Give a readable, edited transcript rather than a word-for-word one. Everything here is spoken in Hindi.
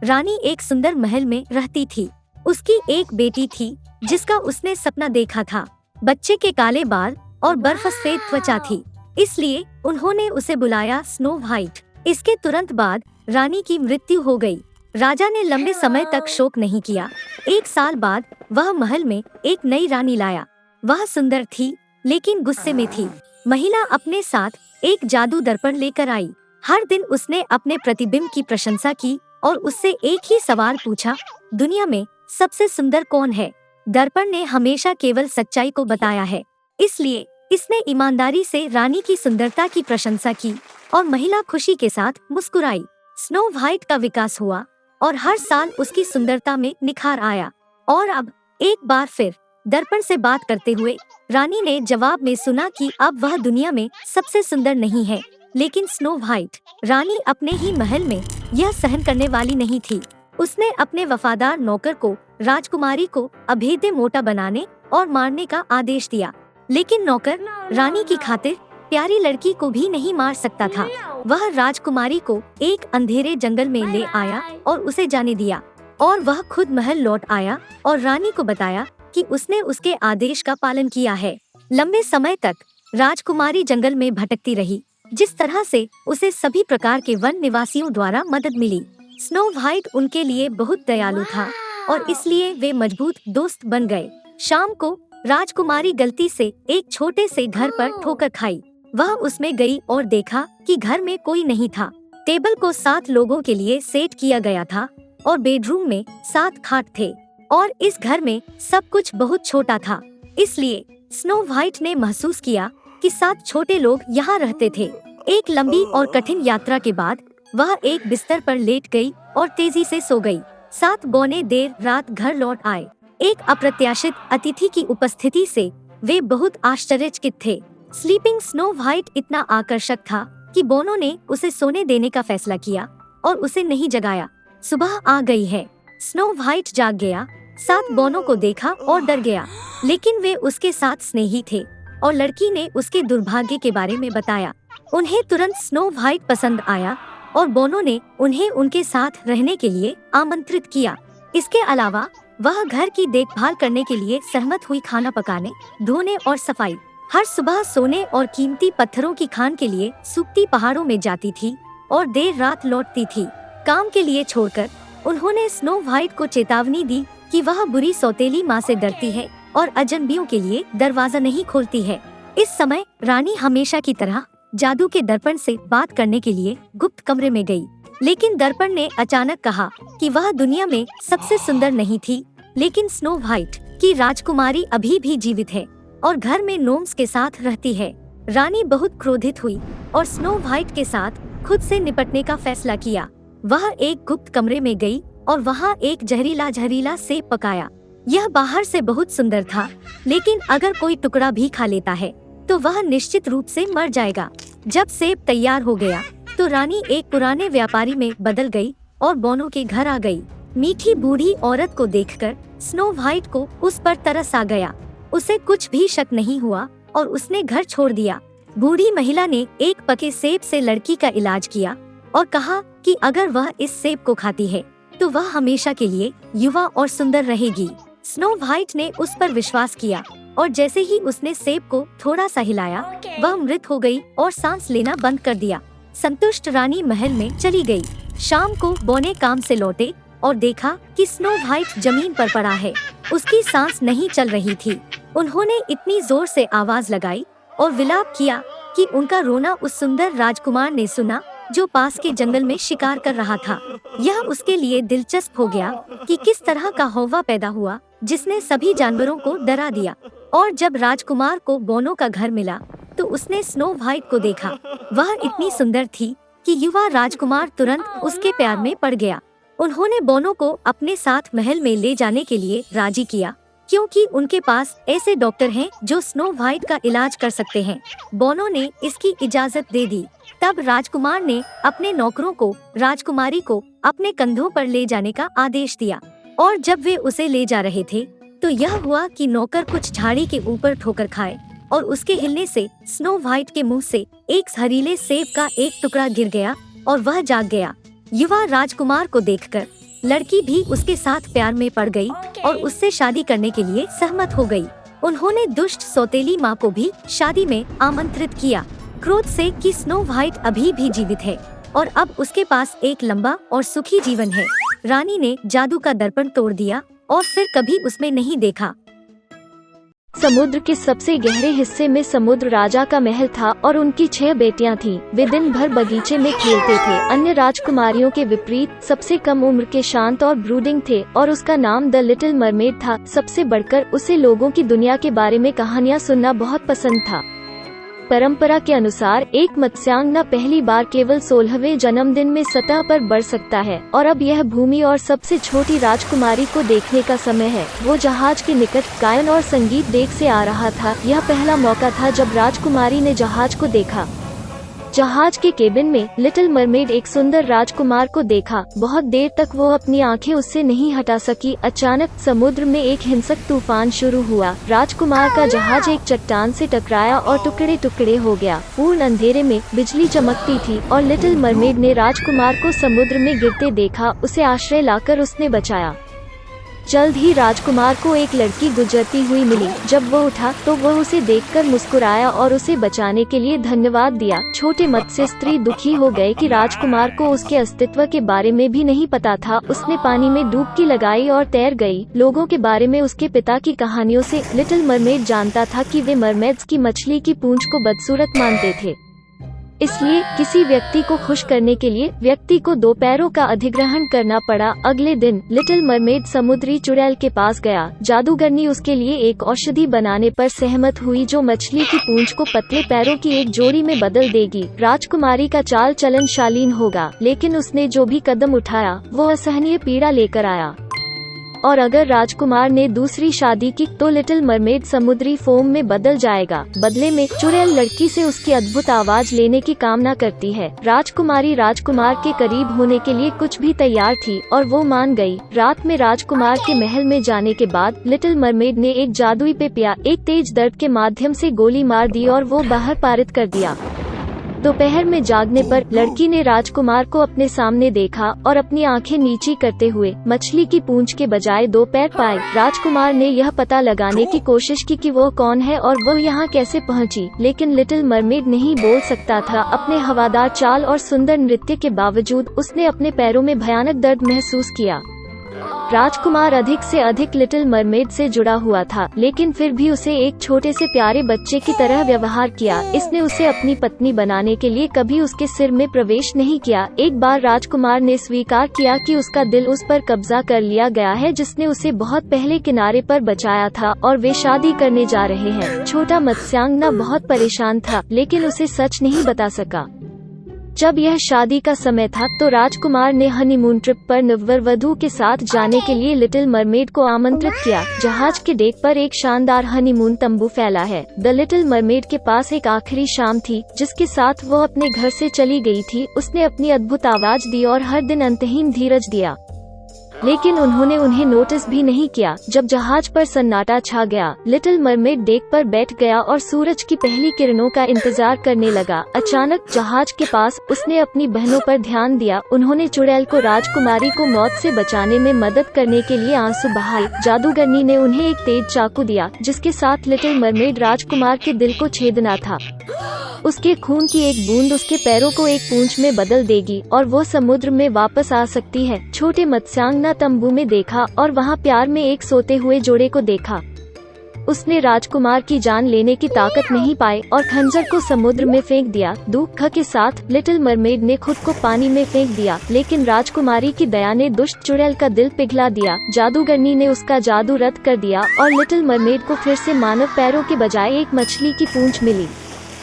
रानी एक सुंदर महल में रहती थी। उसकी एक बेटी थी जिसका उसने सपना देखा था। बच्चे के काले बाल और बर्फ सफेद त्वचा थी, इसलिए उन्होंने उसे बुलाया स्नो व्हाइट। इसके तुरंत बाद रानी की मृत्यु हो गई। राजा ने लंबे समय तक शोक नहीं किया। 1 साल बाद वह महल में एक नई रानी लाया। वह सुंदर थी लेकिन गुस्से में थी। महिला अपने साथ एक जादू दर्पण लेकर आई। हर दिन उसने अपने प्रतिबिंब की प्रशंसा की और उससे एक ही सवाल पूछा, दुनिया में सबसे सुंदर कौन है? दर्पण ने हमेशा केवल सच्चाई को बताया है, इसलिए इसने ईमानदारी से रानी की सुंदरता की प्रशंसा की और महिला खुशी के साथ मुस्कुराई। स्नो व्हाइट का विकास हुआ और हर साल उसकी सुंदरता में निखार आया। और अब एक बार फिर दर्पण से बात करते हुए रानी ने जवाब में सुना कि अब वह दुनिया में सबसे सुंदर नहीं है, लेकिन स्नो व्हाइट। रानी अपने ही महल में यह सहन करने वाली नहीं थी। उसने अपने वफादार नौकर को राजकुमारी को अभेद्य मोटा बनाने और मारने का आदेश दिया, लेकिन नौकर रानी की खातिर प्यारी लड़की को भी नहीं मार सकता था। वह राजकुमारी को एक अंधेरे जंगल में ले आया और उसे जाने दिया, और वह खुद महल लौट आया और रानी को बताया कि उसने उसके आदेश का पालन किया है। लंबे समय तक राजकुमारी जंगल में भटकती रही, जिस तरह से उसे सभी प्रकार के वन निवासियों द्वारा मदद मिली। स्नो व्हाइट उनके लिए बहुत दयालु था और इसलिए वे मजबूत दोस्त बन गए। शाम को राजकुमारी गलती से एक छोटे से घर पर ठोकर खाई। वह उसमें गई और देखा कि घर में कोई नहीं था। टेबल को 7 लोगों के लिए सेट किया गया था और बेडरूम में 7 खाट थे, और इस घर में सब कुछ बहुत छोटा था। इसलिए स्नो व्हाइट ने महसूस किया कि 7 छोटे लोग यहाँ रहते थे। एक लंबी और कठिन यात्रा के बाद वह एक बिस्तर पर लेट गई और तेजी से सो गई। 7 बौने देर रात घर लौट आए। एक अप्रत्याशित अतिथि की उपस्थिति से वे बहुत आश्चर्यचकित थे। स्लीपिंग स्नो व्हाइट इतना आकर्षक था कि बोनो ने उसे सोने देने का फैसला किया और उसे नहीं जगाया। सुबह आ गई है। स्नो व्हाइट जाग गया, 7 बोनो को देखा और डर गया, लेकिन वे उसके साथ स्नेही थे और लड़की ने उसके दुर्भाग्य के बारे में बताया। उन्हें तुरंत स्नो व्हाइट पसंद आया और बोनो ने उन्हें उनके साथ रहने के लिए आमंत्रित किया। इसके अलावा वह घर की देखभाल करने के लिए सहमत हुई। खाना पकाने, धोने और सफाई। हर सुबह सोने और कीमती पत्थरों की खान के लिए सूखती पहाड़ों में जाती थी और देर रात लौटती थी। काम के लिए छोड़कर उन्होंने स्नो व्हाइट को चेतावनी दी कि वह बुरी सौतेली माँ से डरती है और अजनबियों के लिए दरवाजा नहीं खोलती है। इस समय रानी हमेशा की तरह जादू के दर्पण से बात करने के लिए गुप्त कमरे में गई, लेकिन दर्पण ने अचानक कहा कि वह दुनिया में सबसे सुंदर नहीं थी, लेकिन स्नो व्हाइट की राजकुमारी अभी भी जीवित है और घर में नोम्स के साथ रहती है। रानी बहुत क्रोधित हुई और स्नो व्हाइट के साथ खुद से निपटने का फैसला किया। वह एक गुप्त कमरे में गई और वहाँ एक जहरीला सेब पकाया। यह बाहर से बहुत सुंदर था, लेकिन अगर कोई टुकड़ा भी खा लेता है तो वह निश्चित रूप से मर जाएगा। जब सेब तैयार हो गया तो रानी एक पुराने व्यापारी में बदल गई और बोनो के घर आ गई। मीठी बूढ़ी औरत को देखकर स्नो व्हाइट को उस पर तरस आ गया। उसे कुछ भी शक नहीं हुआ और उसने घर छोड़ दिया। बूढ़ी महिला ने एक पके सेब से लड़की का इलाज किया और कहा कि अगर वह इस सेब को खाती है तो वह हमेशा के लिए युवा और सुंदर रहेगी। स्नो व्हाइट ने उस पर विश्वास किया और जैसे ही उसने सेब को थोड़ा सा हिलाया, वह मृत हो गई और सांस लेना बंद कर दिया। संतुष्ट रानी महल में चली गई। शाम को बोने काम से लौटे और देखा कि स्नो व्हाइट जमीन पर पड़ा है। उसकी सांस नहीं चल रही थी। उन्होंने इतनी जोर से आवाज लगाई और विलाप किया कि उनका रोना उस सुंदर राजकुमार ने सुना जो पास के जंगल में शिकार कर रहा था। यह उसके लिए दिलचस्प हो गया कि किस तरह का हौवा पैदा हुआ जिसने सभी जानवरों को डरा दिया। और जब राजकुमार को बोनो का घर मिला तो उसने स्नो व्हाइट को देखा। वह इतनी सुंदर थी कि युवा राजकुमार तुरंत उसके प्यार में पड़ गया। उन्होंने बोनो को अपने साथ महल में ले जाने के लिए राजी किया, क्योंकि उनके पास ऐसे डॉक्टर हैं जो स्नो व्हाइट का इलाज कर सकते हैं। बोनो ने इसकी इजाजत दे दी। तब राजकुमार ने अपने नौकरों को राजकुमारी को अपने कंधों पर ले जाने का आदेश दिया, और जब वे उसे ले जा रहे थे तो यह हुआ कि नौकर कुछ झाड़ी के ऊपर ठोकर खाए और उसके हिलने से स्नो व्हाइट के मुंह से एक जहरीले सेब का एक टुकड़ा गिर गया और वह जाग गया। युवा राजकुमार को देखकर लड़की भी उसके साथ प्यार में पड़ गई और उससे शादी करने के लिए सहमत हो गई। उन्होंने दुष्ट सौतेली माँ को भी शादी में आमंत्रित किया, क्रोध से कि स्नो व्हाइट अभी भी जीवित है और अब उसके पास एक लंबा और सुखी जीवन है। रानी ने जादू का दर्पण तोड़ दिया और फिर कभी उसमें नहीं देखा। समुद्र के सबसे गहरे हिस्से में समुद्र राजा का महल था और उनकी 6 बेटियां थीं। वे दिन भर बगीचे में खेलते थे। अन्य राजकुमारियों के विपरीत सबसे कम उम्र के शांत और ब्रूडिंग थे और उसका नाम द लिटिल मरमेड था। सबसे बढ़कर उसे लोगों की दुनिया के बारे में कहानियां सुनना बहुत पसंद था। परंपरा के अनुसार एक मत्स्यांगना पहली बार केवल 16वें जन्मदिन में सतह पर बढ़ सकता है और अब यह भूमि और सबसे छोटी राजकुमारी को देखने का समय है। वो जहाज के निकट गायन और संगीत देख से आ रहा था। यह पहला मौका था जब राजकुमारी ने जहाज को देखा। जहाज के केबिन में लिटिल मरमेड एक सुंदर राजकुमार को देखा। बहुत देर तक वो अपनी आंखें उससे नहीं हटा सकी। अचानक समुद्र में एक हिंसक तूफान शुरू हुआ। राजकुमार का जहाज एक चट्टान से टकराया और टुकड़े टुकड़े हो गया। पूर्ण अंधेरे में बिजली चमकती थी और लिटिल मरमेड ने राजकुमार को समुद्र में गिरते देखा। उसे आश्रय लाकर उसने बचाया। जल्द ही राजकुमार को एक लड़की गुजरती हुई मिली। जब वो उठा तो वह उसे देखकर मुस्कुराया और उसे बचाने के लिए धन्यवाद दिया। छोटे मत्स्य स्त्री दुखी हो गए कि राजकुमार को उसके अस्तित्व के बारे में भी नहीं पता था। उसने पानी में डुबकी लगाई और तैर गई। लोगों के बारे में उसके पिता की कहानियों से लिटिल मरमेड जानता था कि वे मरमेड्स की मछली की पूंछ को बदसूरत मानते थे। इसलिए किसी व्यक्ति को खुश करने के लिए व्यक्ति को 2 पैरों का अधिग्रहण करना पड़ा। अगले दिन लिटिल मरमेड समुद्री चुड़ैल के पास गया। जादूगरनी उसके लिए एक औषधि बनाने पर सहमत हुई जो मछली की पूंछ को पतले पैरों की एक जोड़ी में बदल देगी। राजकुमारी का चाल चलन शालीन होगा, लेकिन उसने जो भी कदम उठाया वो असहनीय पीड़ा लेकर आया। और अगर राजकुमार ने दूसरी शादी की तो लिटिल मरमेड समुद्री फोम में बदल जाएगा। बदले में चुड़ैल लड़की से उसकी अद्भुत आवाज लेने की कामना करती है। राजकुमारी राजकुमार के करीब होने के लिए कुछ भी तैयार थी और वो मान गई। रात में राजकुमार के महल में जाने के बाद लिटिल मरमेड ने एक जादुई पेपिया एक तेज दर्द के माध्यम से गोली मार दी और वो बाहर पारित कर दिया। दोपहर में जागने पर लड़की ने राजकुमार को अपने सामने देखा और अपनी आंखें नीची करते हुए मछली की पूंछ के बजाय 2 पैर पाए। राजकुमार ने यह पता लगाने की कोशिश की कि वो कौन है और वह यहाँ कैसे पहुँची, लेकिन लिटिल मरमेड नहीं बोल सकता था। अपने हवादार चाल और सुंदर नृत्य के बावजूद उसने अपने पैरों में भयानक दर्द महसूस किया। राजकुमार अधिक से अधिक लिटिल मरमेड से जुड़ा हुआ था, लेकिन फिर भी उसे एक छोटे से प्यारे बच्चे की तरह व्यवहार किया। इसने उसे अपनी पत्नी बनाने के लिए कभी उसके सिर में प्रवेश नहीं किया। एक बार राजकुमार ने स्वीकार किया कि उसका दिल उस पर कब्जा कर लिया गया है जिसने उसे बहुत पहले किनारे पर बचाया था और वे शादी करने जा रहे हैं। छोटा मत्स्यांगना बहुत परेशान था, लेकिन उसे सच नहीं बता सका। जब यह शादी का समय था तो राजकुमार ने हनीमून ट्रिप पर नववधू के साथ जाने के लिए लिटिल मरमेड को आमंत्रित किया। जहाज के डेक पर एक शानदार हनीमून तंबू फैला है। द लिटिल मरमेड के पास एक आखिरी शाम थी जिसके साथ वो अपने घर से चली गई थी। उसने अपनी अद्भुत आवाज दी और हर दिन अंतहीन धीरज दिया, लेकिन उन्होंने उन्हें नोटिस भी नहीं किया। जब जहाज पर सन्नाटा छा गया, लिटिल मरमेड डेक पर बैठ गया और सूरज की पहली किरणों का इंतजार करने लगा। अचानक जहाज के पास उसने अपनी बहनों पर ध्यान दिया। उन्होंने चुड़ैल को राजकुमारी को मौत से बचाने में मदद करने के लिए आंसू बहाए। जादूगरनी ने उन्हें एक तेज चाकू दिया जिसके साथ लिटिल मरमेड राजकुमार के दिल को छेदना था। उसके खून की एक बूंद उसके पैरों को एक पूंछ में बदल देगी और वो समुद्र में वापस आ सकती है। छोटे मत्स्यांगना तंबू में देखा और वहाँ प्यार में एक सोते हुए जोड़े को देखा। उसने राजकुमार की जान लेने की ताकत नहीं पाई और खंजर को समुद्र में फेंक दिया। दुख के साथ लिटिल मरमेड ने खुद को पानी में फेंक दिया, लेकिन राजकुमारी की दया ने दुष्ट चुड़ैल का दिल पिघला दिया। जादूगरनी ने उसका जादू रद्द कर दिया और लिटिल मरमेड को फिर से मानव पैरों के बजाय एक मछली की पूंछ मिली।